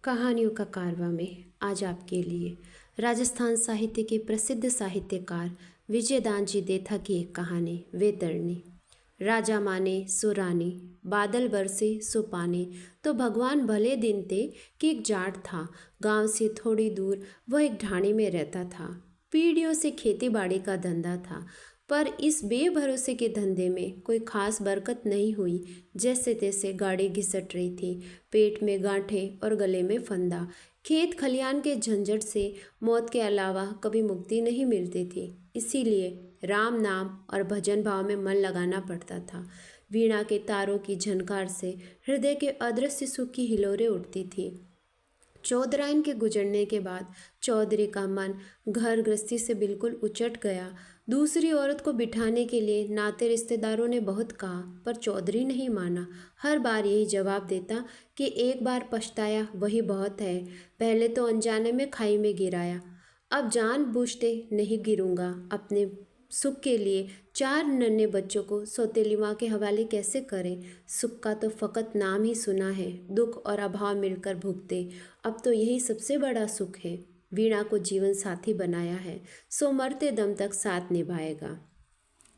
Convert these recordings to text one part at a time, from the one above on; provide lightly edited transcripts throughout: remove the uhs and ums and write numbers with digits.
कहानियों का कारवां में आज आपके लिए राजस्थान साहित्य के प्रसिद्ध साहित्यकार विजयदान जी देथा की एक कहानी वेतरणी। राजा माने सो रानी, बादल बरसे सो पानी। तो भगवान भले दिन थे कि एक जाट था, गांव से थोड़ी दूर वह एक ढाणी में रहता था। पीढ़ियों से खेती बाड़ी का धंधा था, पर इस बेभरोसे के धंधे में कोई खास बरकत नहीं हुई। जैसे तैसे गाड़ी घिसट रही थी, पेट में गांठें और गले में फंदा। खेत खलियान के झंझट से मौत के अलावा कभी मुक्ति नहीं मिलती थी। इसीलिए राम नाम और भजन भाव में मन लगाना पड़ता था। वीणा के तारों की झनकार से हृदय के अदृश्य सुख की हिलोरें उठती थी। चौधराइन के गुजरने के बाद चौधरी का मन घर गृहस्थी से बिल्कुल उचट गया। दूसरी औरत को बिठाने के लिए नाते रिश्तेदारों ने बहुत कहा, पर चौधरी नहीं माना। हर बार यही जवाब देता कि एक बार पछताया वही बहुत है, पहले तो अनजाने में खाई में गिराया, अब जान बूझते नहीं गिरूंगा। अपने सुख के लिए 4 नन्हे बच्चों को सौतेली माँ के हवाले कैसे करें। सुख का तो फकत नाम ही सुना है, दुख और अभाव मिलकर भुगते। अब तो यही सबसे बड़ा सुख है। वीणा को जीवन साथी बनाया है, सो मरते दम तक साथ निभाएगा।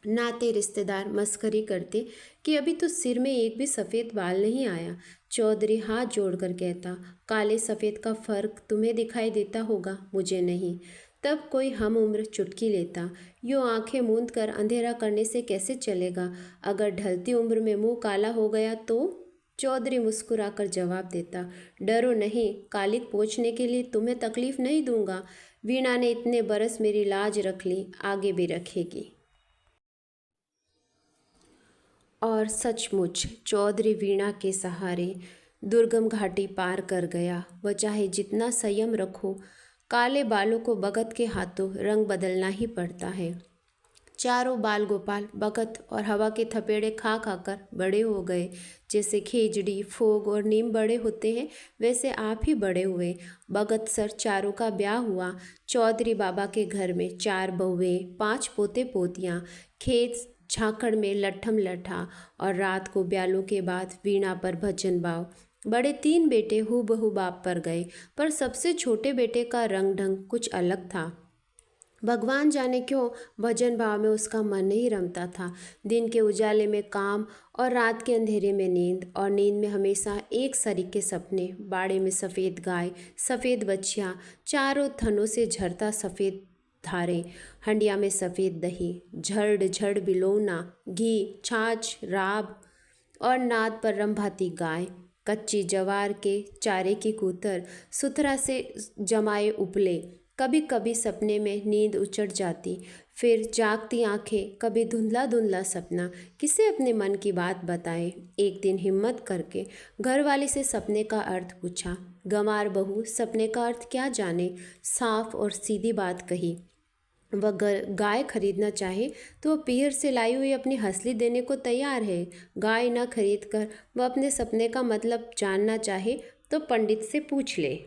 नाते रिश्तेदार मस्करी करते कि अभी तो सिर में एक भी सफ़ेद बाल नहीं आया। चौधरी हाथ जोड़कर कहता, काले सफ़ेद का फ़र्क तुम्हें दिखाई देता होगा, मुझे नहीं। तब कोई हम उम्र चुटकी लेता, यूँ आंखें मूंद कर अंधेरा करने से कैसे चलेगा, अगर ढलती उम्र में मुंह काला हो गया तो। चौधरी मुस्कुराकर जवाब देता, डरो नहीं, कालिक पोंछने के लिए तुम्हें तकलीफ नहीं दूंगा। वीणा ने इतने बरस मेरी लाज रख ली, आगे भी रखेगी। और सचमुच चौधरी वीणा के सहारे दुर्गम घाटी पार कर गया। वह चाहे जितना संयम रखो, काले बालों को बगत के हाथों रंग बदलना ही पड़ता है। चारों बाल गोपाल बगत और हवा के थपेड़े खा खाकर बड़े हो गए। जैसे खेजड़ी, फोग और नीम बड़े होते हैं, वैसे आप ही बड़े हुए। बगत सर चारों का ब्याह हुआ। चौधरी बाबा के घर में 4 बहुएं, 5 पोते पोतियाँ, खेत झाखड़ में लट्ठम लट्ठा, और रात को ब्यालों के बाद वीणा पर भजन भाव। बड़े 3 बेटे हूबहू बाप पर गए, पर सबसे छोटे बेटे का रंग ढंग कुछ अलग था। भगवान जाने क्यों भजन भाव में उसका मन नहीं रमता था। दिन के उजाले में काम और रात के अंधेरे में नींद, और नींद में हमेशा एक सरीखे सपने। बाड़े में सफ़ेद गाय, सफ़ेद बच्चियाँ, चारों थनों से झरता सफ़ेद धारे, हंडिया में सफ़ेद दही, झड़ झड़ बिलोना, घी, छाछ, राब और नाद पर रंभाती गाय, कच्ची जवार के चारे की कूतर, सुथरा से जमाए उपले। कभी कभी सपने में नींद उचट जाती, फिर जागती आंखें, कभी धुंधला धुंधला सपना। किसे अपने मन की बात बताए। एक दिन हिम्मत करके घरवाली से सपने का अर्थ पूछा। गंवार बहू सपने का अर्थ क्या जाने, साफ और सीधी बात कही। वह गाय खरीदना चाहे तो वह पीहर से लाई हुई अपनी हंसली देने को तैयार है। गाय न खरीद कर वह अपने सपने का मतलब जानना चाहे तो पंडित से पूछ ले।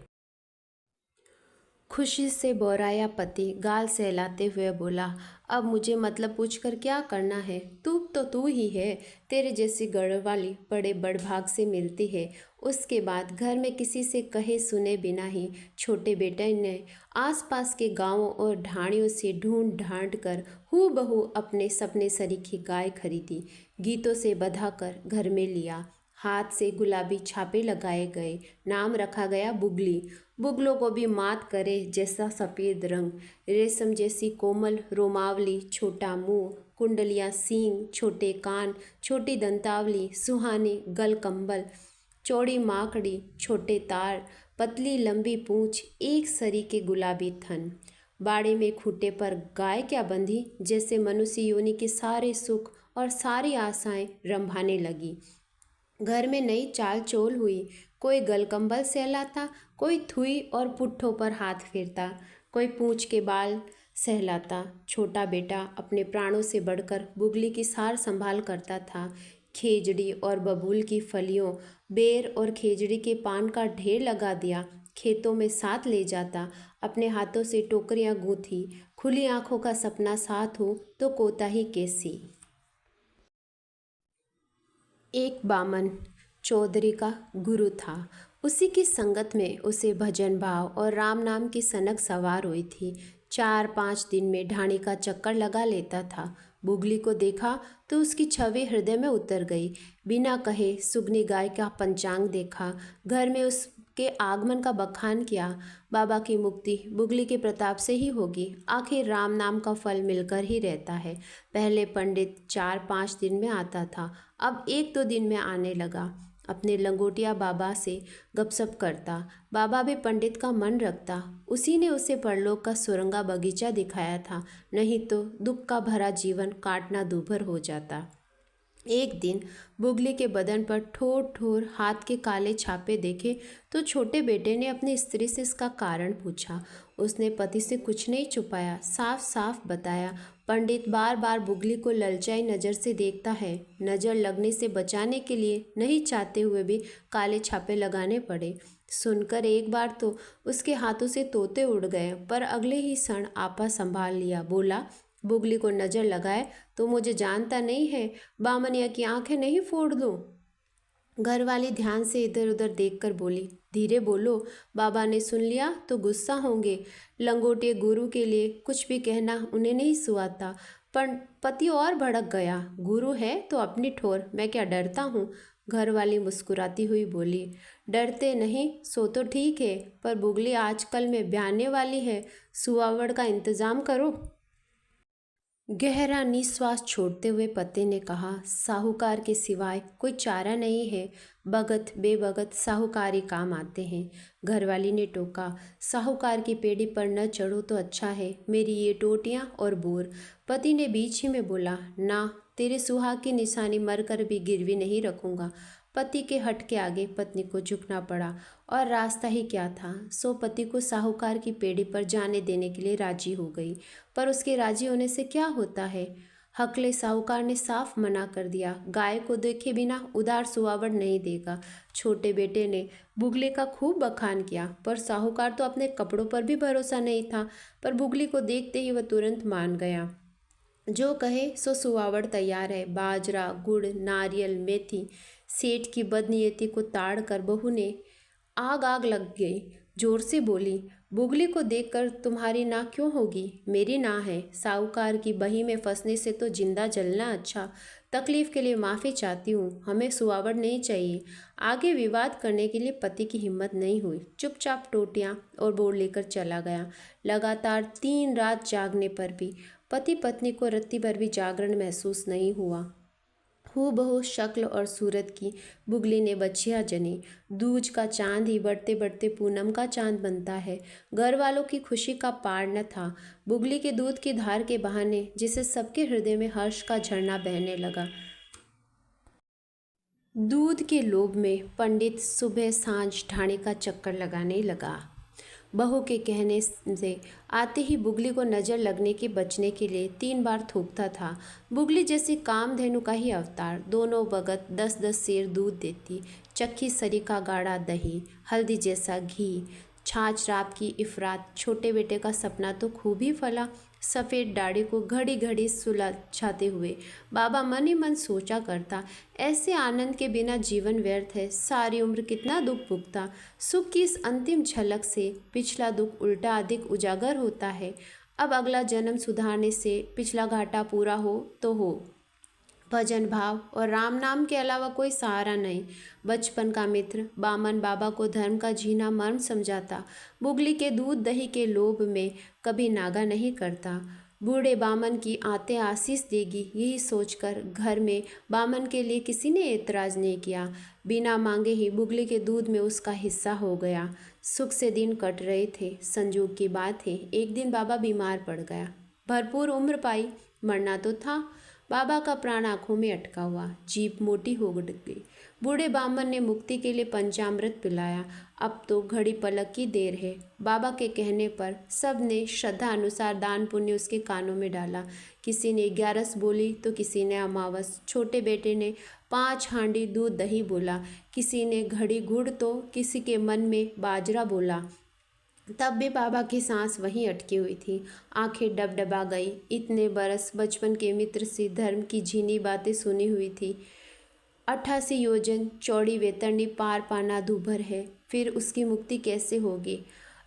खुशी से बोराया पति गाल सहलाते हुए बोला, अब मुझे मतलब पूछकर क्या करना है, तू ही है। तेरे जैसी गढ़वाली बड़े बड़भाग से मिलती है। उसके बाद घर में किसी से कहे सुने बिना ही छोटे बेटे ने आसपास के गांवों और ढाणियों से ढूंढ ढांढ कर हूबहू अपने सपने सरीखी गाय खरीदी। गीतों से बधाकर घर में लिया। हाथ से गुलाबी छापे लगाए गए। नाम रखा गया बुगली। बुगलों को भी मात करे जैसा सफ़ेद रंग, रेशम जैसी कोमल रोमावली, छोटा मुंह, कुंडलियाँ सींग, छोटे कान, छोटी दंतावली, सुहानी गल कंबल, चौड़ी माकड़ी, छोटे तार, पतली लंबी पूंछ, एक सरी के गुलाबी थन। बाड़े में खूंटे पर गाय क्या बंधी, जैसे मनुष्य योनि के सारे सुख और सारी आशाएं रंभाने लगी। घर में नई चाल चोल हुई। कोई गलकंबल सहलाता, कोई थुई और पुट्ठों पर हाथ फेरता, कोई पूंछ के बाल सहलाता। छोटा बेटा अपने प्राणों से बढ़कर बुगली की सार संभाल करता था। खेजड़ी और बबूल की फलियों, बेर और खेजड़ी के पान का ढेर लगा दिया। खेतों में साथ ले जाता, अपने हाथों से टोकरियां गूंथी। खुली आंखों का सपना साथ हो तो कोताही कैसी। एक बामन चौधरी का गुरु था। उसी की संगत में उसे भजन भाव और राम नाम की सनक सवार हुई थी। 4-5 दिन में ढाणी का चक्कर लगा लेता था। बुगली को देखा तो उसकी छवि हृदय में उतर गई। बिना कहे सुगनी गाय का पंचांग देखा, घर में उसके आगमन का बखान किया। बाबा की मुक्ति बुगली के प्रताप से ही होगी। आखिर राम नाम का फल मिलकर ही रहता है। पहले पंडित 4-5 दिन में आता था, अब 1-2 दिन में आने लगा। अपने लंगोटिया बाबा से गपशप करता। बाबा भी पंडित का मन रखता। उसी ने उसे परलोक का सुरंगा बगीचा दिखाया था, नहीं तो दुख का भरा जीवन काटना दूभर हो जाता। एक दिन बुगली के बदन पर ठोर ठोर हाथ के काले छापे देखे तो छोटे बेटे ने अपनी स्त्री से इसका कारण पूछा। उसने पति से कुछ नहीं छुपाया, साफ साफ बताया। पंडित बार बार बुगली को ललचाई नज़र से देखता है। नज़र लगने से बचाने के लिए नहीं चाहते हुए भी काले छापे लगाने पड़े। सुनकर एक बार तो उसके हाथों से तोते उड़ गए, पर अगले ही क्षण आपा संभाल लिया। बोला, बुगली को नज़र लगाए तो मुझे जानता नहीं है, बामनिया की आंखें नहीं फोड़ दूं। घरवाली ध्यान से इधर उधर देखकर बोली, धीरे बोलो, बाबा ने सुन लिया तो गुस्सा होंगे। लंगोटे गुरु के लिए कुछ भी कहना उन्हें नहीं सुहाता। पर पति और भड़क गया, गुरु है तो अपनी ठोर, मैं क्या डरता हूँ। घरवाली मुस्कुराती हुई बोली, डरते नहीं सो तो ठीक है, पर बुगली आजकल में ब्याने वाली है, सुहावड़ का इंतजाम करो। गहरा निश्वास छोड़ते हुए पति ने कहा, साहूकार के सिवाय कोई चारा नहीं है। भगत बेभगत साहूकारी काम आते हैं। घरवाली ने टोका, साहूकार की पेड़ी पर न चढ़ो तो अच्छा है, मेरी ये टोटियाँ और बोर। पति ने बीच ही में बोला, ना, तेरे सुहाग की निशानी मरकर भी गिरवी नहीं रखूंगा। पति के हट के आगे पत्नी को झुकना पड़ा, और रास्ता ही क्या था। सो पति को साहूकार की पेड़ी पर जाने देने के लिए राजी हो गई। पर उसके राजी होने से क्या होता है। हकले साहूकार ने साफ मना कर दिया, गाय को देखे बिना उदार सुहावड़ नहीं देगा। छोटे बेटे ने बुगली का खूब बखान किया, पर साहूकार तो अपने कपड़ों पर भी भरोसा नहीं था। पर बुगली को देखते ही वह तुरंत मान गया। जो कहे सो सुहावड़ तैयार है। बाजरा, गुड़, नारियल, मेथी। सेठ की बदनीयती को ताड़ कर बहू ने आग आग लग गई। जोर से बोली, बुगली को देखकर तुम्हारी ना क्यों होगी, मेरी ना है। साहूकार की बही में फंसने से तो जिंदा जलना अच्छा। तकलीफ के लिए माफ़ी चाहती हूँ, हमें सुहावड़ नहीं चाहिए। आगे विवाद करने के लिए पति की हिम्मत नहीं हुई। चुपचाप टोटियाँ और बोर लेकर चला गया। लगातार 3 रात जागने पर भी पति पत्नी को रत्ती भर भी जागरण महसूस नहीं हुआ। हूबहू शक्ल और सूरत की बुगली ने बच्चियाँ जनी। दूज का चांद ही बढ़ते बढ़ते पूनम का चांद बनता है। घर वालों की खुशी का पार न था। बुगली के दूध की धार के बहाने जिसे सबके हृदय में हर्ष का झरना बहने लगा। दूध के लोभ में पंडित सुबह सांझ ढाणी का चक्कर लगाने लगा। बहू के कहने से आते ही बुगली को नज़र लगने के बचने के लिए 3 बार थूकता था। बुगली जैसी कामधेनु का ही अवतार। दोनों वक्त 10-10 सेर दूध देती। चक्की सरी का गाढ़ा दही, हल्दी जैसा घी, छाछ रात की इफरात। छोटे बेटे का सपना तो खूब ही फला। सफ़ेद दाढ़ी को घड़ी घड़ी सुलझाते हुए बाबा मन ही मन सोचा करता, ऐसे आनंद के बिना जीवन व्यर्थ है। सारी उम्र कितना दुख भुगता। सुख की इस अंतिम झलक से पिछला दुख उल्टा अधिक उजागर होता है। अब अगला जन्म सुधारने से पिछला घाटा पूरा हो तो हो। भजन भाव और राम नाम के अलावा कोई सहारा नहीं। बचपन का मित्र बामन बाबा को धर्म का जीना मर्म समझाता। बुगली के दूध दही के लोभ में कभी नागा नहीं करता। बूढ़े बामन की आते आशीष देगी, यही सोचकर घर में बामन के लिए किसी ने एतराज़ नहीं किया। बिना मांगे ही बुगली के दूध में उसका हिस्सा हो गया। सुख से दिन कट रहे थे। संजोग की बात है, एक दिन बाबा बीमार पड़ गया। भरपूर उम्र पाई, मरना तो था। बाबा का प्राण आंखों में अटका हुआ, जीभ मोटी हो गई। बूढ़े बामन ने मुक्ति के लिए पंचामृत पिलाया। अब तो घड़ी पलक की देर है। बाबा के कहने पर सब ने श्रद्धा अनुसार दान पुण्य उसके कानों में डाला। किसी ने 11 बोली तो किसी ने अमावस। छोटे बेटे ने 5 हांडी दूध दही बोला। किसी ने घड़ी गुड़ तो किसी के मन में बाजरा बोला। तब भी बाबा की सांस वहीं अटकी हुई थी। आंखें डबडबा गई। इतने बरस बचपन के मित्र से धर्म की झीनी बातें सुनी हुई थी, 88 योजन चौड़ी वैतरणी पार पाना दूभर है, फिर उसकी मुक्ति कैसे होगी।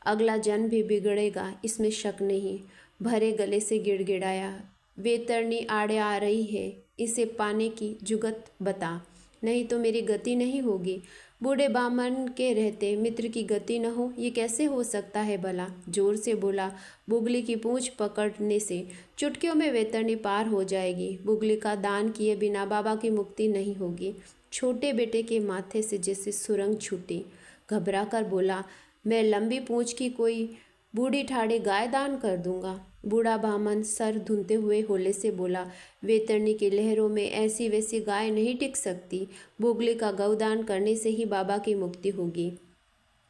अगला जन्म भी बिगड़ेगा, इसमें शक नहीं। भरे गले से गिड़गिड़ाया, वैतरणी आड़े आ रही है, इसे पाने की जुगत बता, नहीं तो मेरी गति नहीं होगी। बूढ़े बामन के रहते मित्र की गति न हो, ये कैसे हो सकता है भला। जोर से बोला, बुगली की पूंछ पकड़ने से चुटकियों में वैतरणी पार हो जाएगी। बुगली का दान किए बिना बाबा की मुक्ति नहीं होगी। छोटे बेटे के माथे से जैसे सुरंग छूटी। घबरा कर बोला, मैं लंबी पूंछ की कोई बूढ़ी ठाड़ी गाय दान कर दूंगा। बूढ़ा बामन सर धुनते हुए होले से बोला, वैतरणी की लहरों में ऐसी वैसी गाय नहीं टिक सकती। बुगली का गौदान करने से ही बाबा की मुक्ति होगी।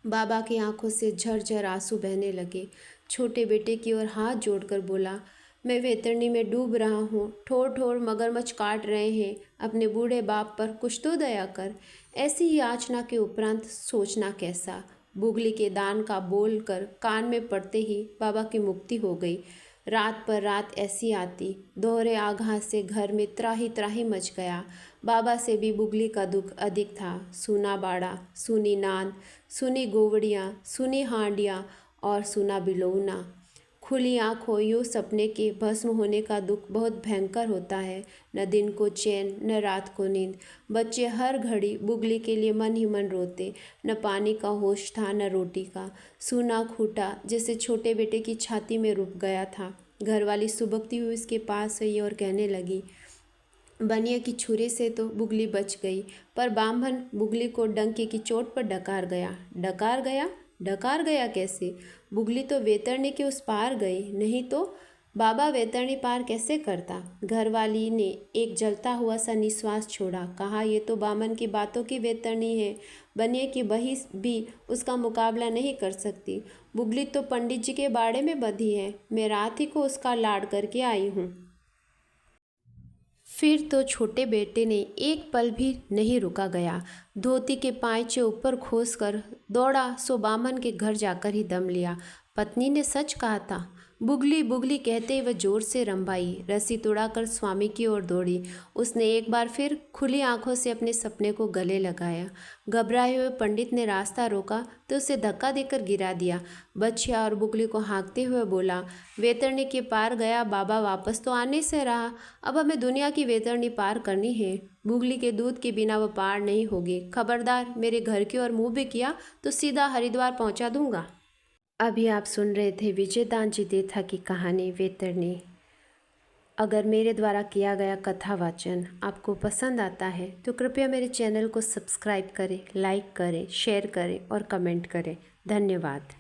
बाबा की आंखों से झरझर आंसू बहने लगे। छोटे बेटे की ओर हाथ जोड़कर बोला, मैं वैतरणी में डूब रहा हूँ, ठोर ठोर मगरमच्छ काट रहे हैं, अपने बूढ़े बाप पर कुछ तो दया कर। ऐसी ही याचना के उपरांत सोचना कैसा। बुगली के दान का बोल कर कान में पड़ते ही बाबा की मुक्ति हो गई। रात पर रात ऐसी आती, दोहरे आघात से घर में त्राही त्राही मच गया। बाबा से भी बुगली का दुख अधिक था। सूना बाड़ा, सूनी नान, सुनी गोवड़ियाँ, सुनी हांडियाँ और सुना बिलौना। खुली आँख हो यूँ सपने के भस्म होने का दुख बहुत भयंकर होता है। न दिन को चैन, न रात को नींद। बच्चे हर घड़ी बुगली के लिए मन ही मन रोते। न पानी का होश था, न रोटी का। सूना खूटा जैसे छोटे बेटे की छाती में रुक गया था। घरवाली सुबकती हुई उसके पास आई और कहने लगी, बनिया की छुरी से तो बुगली बच गई, पर बामन बुगली को डंके की चोट पर डकार गया। डकार गया? डकार गया कैसे? बुगली तो वैतरणी के उस पार गई, नहीं तो बाबा वैतरणी पार कैसे करता। घरवाली ने एक जलता हुआ सा निश्वास छोड़ा। कहा, ये तो बामन की बातों की वैतरणी है, बनिए की बही भी उसका मुकाबला नहीं कर सकती। बुगली तो पंडित जी के बाड़े में बंधी है, मैं रात ही को उसका लाड़ करके आई हूँ। फिर तो छोटे बेटे ने एक पल भी नहीं रुका गया। धोती के पांचे ऊपर खोस कर दौड़ा सो बामन के घर जाकर ही दम लिया। पत्नी ने सच कहा था। बुगली बुगली कहते वह जोर से रंभाई, रस्सी तुड़ाकर स्वामी की ओर दौड़ी। उसने एक बार फिर खुली आंखों से अपने सपने को गले लगाया। घबराए हुए पंडित ने रास्ता रोका तो उसे धक्का देकर गिरा दिया। बच्चिया और बुगली को हाँकते हुए बोला, वैतरणी के पार गया बाबा वापस तो आने से रहा, अब हमें दुनिया की वैतरणी पार करनी है। बुगली के दूध के बिना वह पार नहीं होगी। खबरदार मेरे घर की ओर मुँह भी किया तो सीधा हरिद्वार पहुँचा दूंगा। अभी आप सुन रहे थे विजयदान जी देथा की कहानी वैतरणी। अगर मेरे द्वारा किया गया कथा वाचन आपको पसंद आता है तो कृपया मेरे चैनल को सब्सक्राइब करें, लाइक करें, शेयर करें और कमेंट करें। धन्यवाद।